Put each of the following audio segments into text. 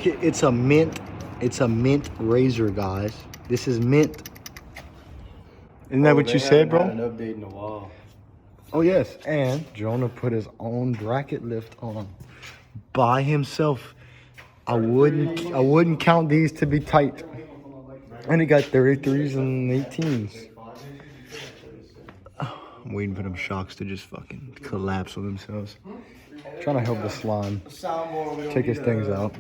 Look, it's a mint razor, guys. This is mint. Isn't that what you said, bro? An update in a while. Oh yes, and Jonah put his own bracket lift on by himself. I wouldn't count these to be tight. And he got 33s and 18s. I'm waiting for them shocks to just fucking collapse on themselves. Trying to help the slime take his things out.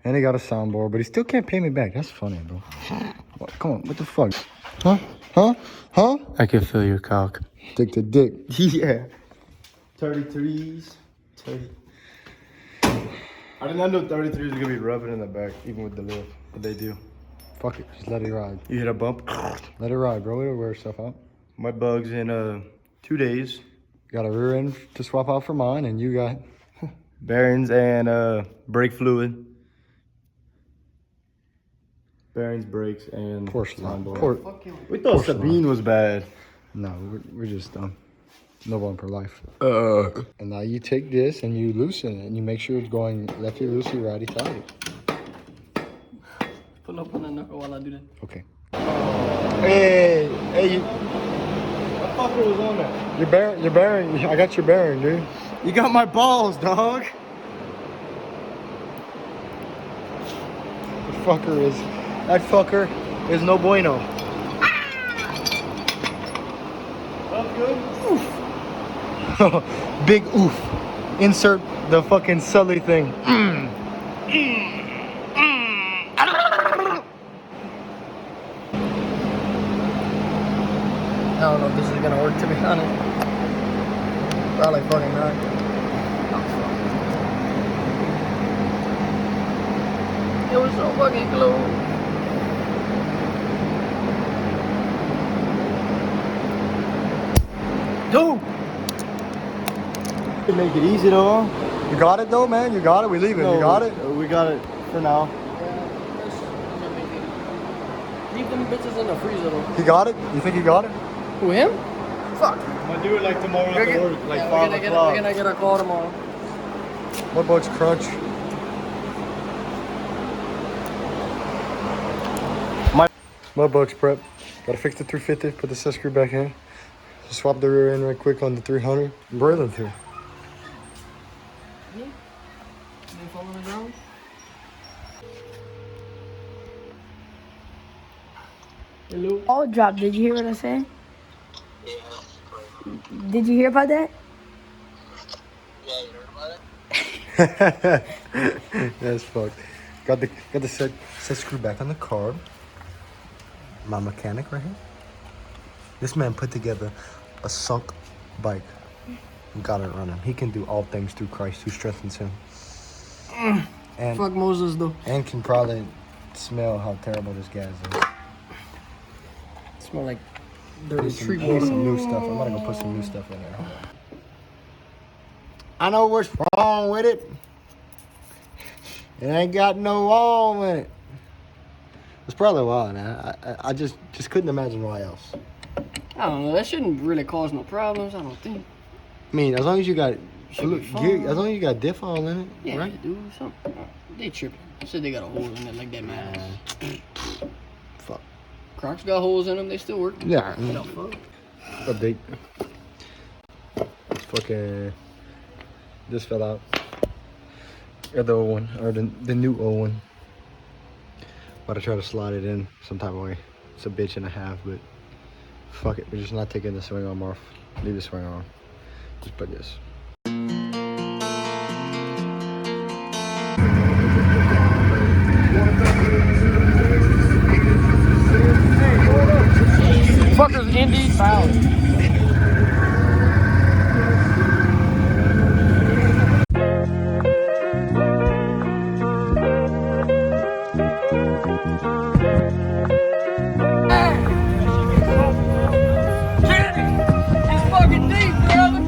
And he got a soundboard, but he still can't pay me back. That's funny, bro. Come on, what the fuck? Huh? Huh? Huh? I can feel your cock. Dick to dick. Yeah. 33s. 30. I did not know 33s were gonna be rubbing in the back, even with the lift. But they do. Fuck it, just let it ride. You hit a bump. Let it ride, bro. It'll wear itself out. Mudbugz in 2 days. Got a rear end to swap out for mine, and you got bearings and brake fluid. Bearings, brakes, and soundboard. We thought Sabine was bad. No, we're just dumb. No bumper life. And now you take this and you loosen it, and you make sure it's going lefty loosey, righty tighty. Pull up on the knuckle while I do that. Okay. Hey, you. What fucker was on that? Your bearing. I got your bearing, dude. You got my balls, dog. That fucker is no bueno. That's good. Oof. Big oof. Insert the fucking Sully thing. I don't know if this is gonna work, to be honest. Probably fucking not. It was so fucking close. Dude! You make it easy though. You got it though, man? You got it? We leaving. No, you got it? We got it for now. Leave them bitches in the freezer though. He got it? You think he got it? Who, him? Fuck. I'm gonna do it like tomorrow after work, like 5 o'clock. We're gonna get a call tomorrow. Mudbugz crunch. Mudbugz prep. Gotta fix the 350, put the set screw back in. Just swap the rear end right quick on the 300. Broiling through. Yeah. You following it down? Hello? All dropped. Did you hear what I said? Yeah. Did you hear about that? Yeah, you heard about it? That's fucked. Got the set screw back on the car. My mechanic right here. This man put together a sunk bike. Got it running. He can do all things through Christ who strengthens him. And Fuck Moses though. and can probably smell how terrible this gas is. Smell like dirty Put tree some water. new stuff. I'm gonna go put some new stuff in there. Hold on. I know what's wrong with it. It ain't got no wall in it. It's probably why, man. I just couldn't imagine why else. I don't know. That shouldn't really cause no problems. I don't think. I mean, as long as you got Should be fine. as long as you got diff all in it, Yeah, right? dude. They tripping. They said they got a hole in it like that, man. Fuck. Crocs got holes in them. They still work. Yeah. What the fuck? Update. Fucking. This fell out. Or the old one, or the new old one. About to try to slide it in some type of way. It's a bitch and a half, but fuck it. We're just not taking the swing arm off. Leave the swing arm. Just put this. Fuckers indeed foul. It's fucking deep, brother.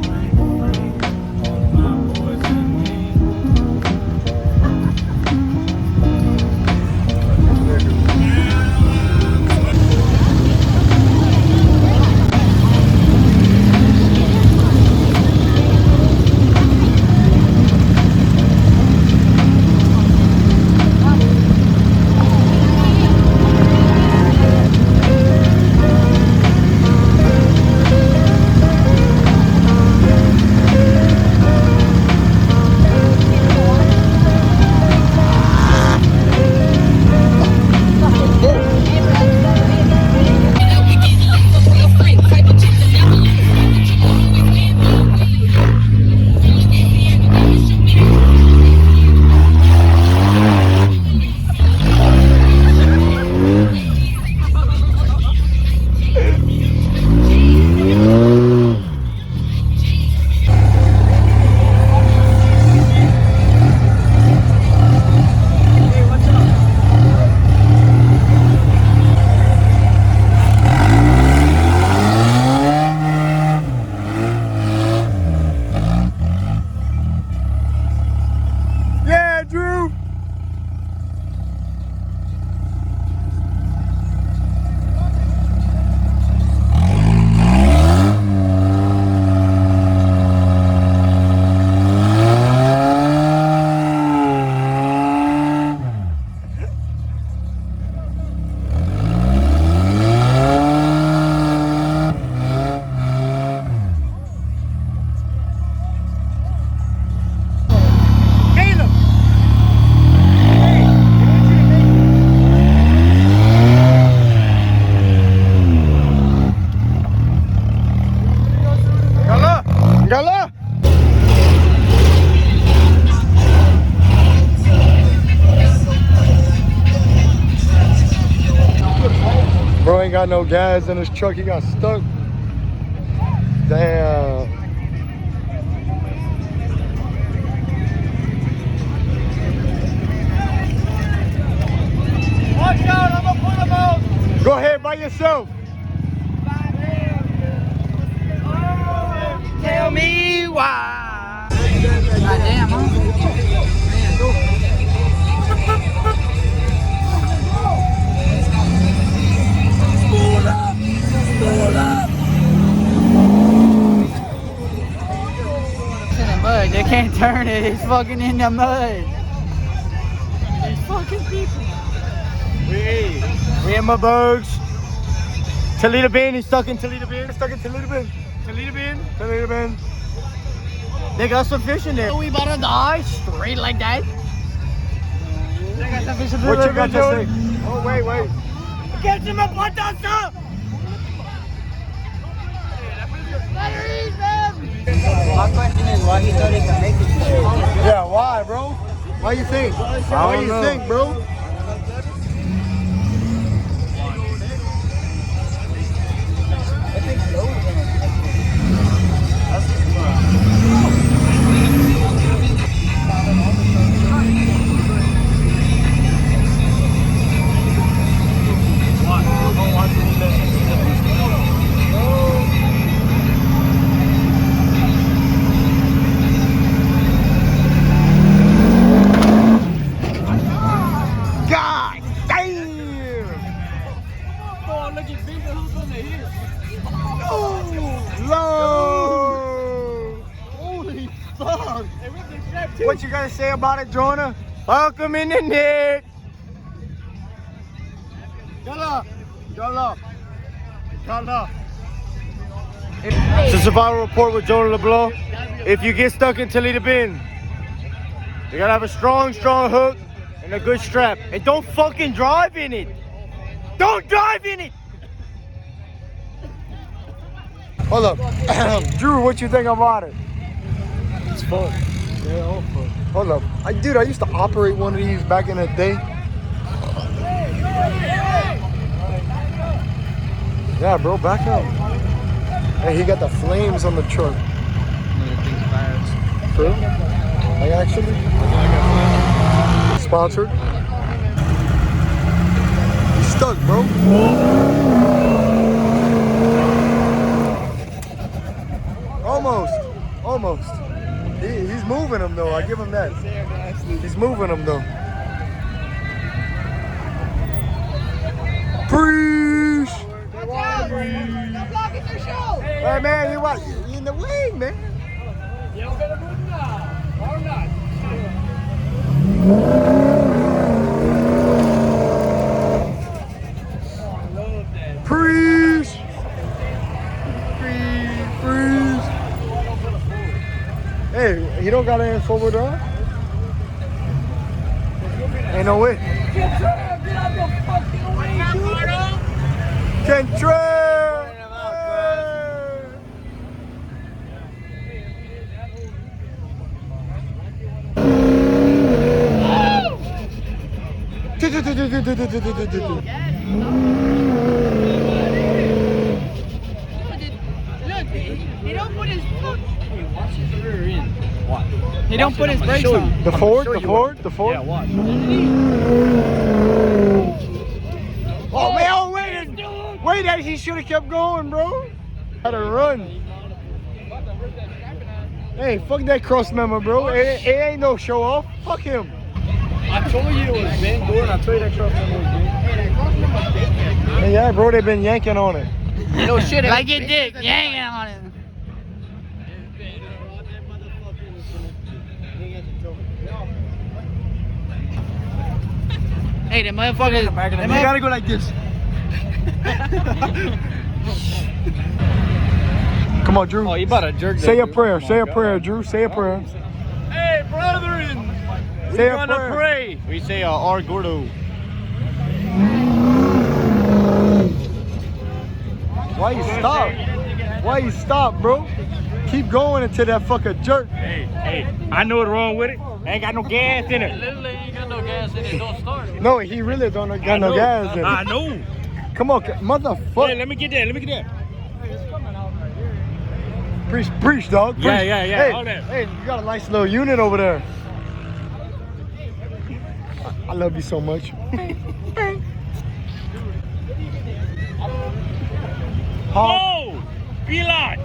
got no gas in his truck. He got stuck. Damn. Watch out, I'm gonna pull him out. Go ahead by yourself. Tell me why. Goddamn, huh? It's in the mud. They can't turn it. It's fucking in the mud. These fucking people. We in Mudbugz. Toledo bin. He's stuck in Toledo bin. Stuck in Toledo bin. Toledo bin. Toledo bin. They got some fish in there. We about to die straight like that. They got some fish in there. What you got to say? Oh, wait. Get him a patata! My question is why he thought he could make it. Yeah, why, bro? Why you think? Why you think, bro? God damn! Oh, look at Big Who's on the here. Low! Holy fuck. Hey, we can strap too. What you gotta say about it, Jonah? Welcome in the net. Yalla. It's a survival report with Jonah LeBlanc. If you get stuck in Toledo bin, you gotta have a strong hook and a good strap. And don't fucking drive in it. Don't drive in it. Hold up. Drew, what you think about it? It's fun. Yeah, all fun. Hold up. Dude, I used to operate one of these back in the day. Yeah, bro, back up. Hey, he got the flames on the truck. True? Like, actually? Sponsored? He's stuck, bro. Almost. He's moving him, though. I give him that. He's moving him, though. Preach! Hey, man, you in the way, man. Preach! Preach! Hey, he don't got any forward drive? Ain't no way. Control! He don't put his brakes on. The Ford? Yeah, watch. Oh, man, wait, he should have kept going, bro. Had to run. Hey, fuck that cross member, bro. It ain't no show off. Fuck him. I told you it was been good. I told you that truck was been. Hey, yeah, bro, they been yanking on it. No shit. Like your dick, yanking on it. Hey, the motherfucker. You gotta go like this. Come on, Drew. Oh, you about to jerk Say that, a dude. prayer. Oh my Say a God. prayer, Drew. Say a prayer. Hey, brethren. Say We're a gonna prayer. pray. We say our Gordo. Why you stop? Why you stop, bro? Keep going until that fucker jerk. Hey, I know what's wrong with it. I ain't got no gas in it. Literally, ain't got no gas in it. Don't start. No, he really don't got no gas in it. I know. Come on, motherfucker. Hey, let me get there. Let me get there. Preach, dog. Preach. Yeah. Hey, Hold that. hey, you got a nice little unit over there. I love you so much. Oh, Elon.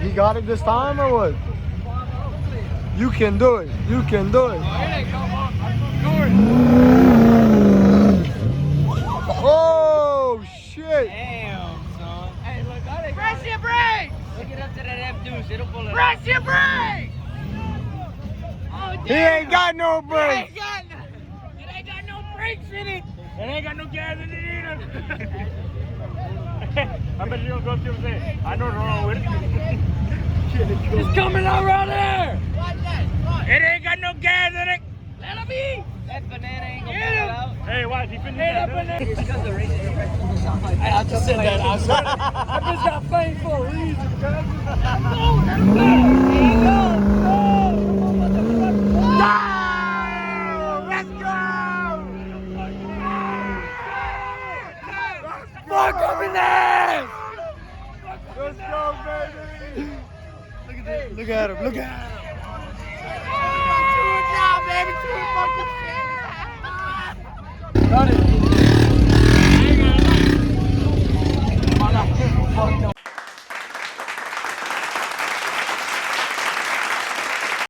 He got it this time or what? You can do it. You can do it. Oh shit! Damn, son. Hey, look, press your brake! Look it up to that F-deuce, it'll pull it. Press your brake! Oh, damn. He ain't got no brakes. It ain't got no brakes in it. It ain't got no gas in it either. I bet you don't go to say, I know what's wrong with it. It's coming out right there. Watch that. Watch. It ain't got no gas in it. Let him be. That banana ain't gonna pull it out. Hey, watch, he finna get up in there. It's because the racing I just said that. I swear. I just got fame for a reason, cuz. There you go. Let's go! Fuck up in there! Let's go, baby! Look at him. Look at him. Got it.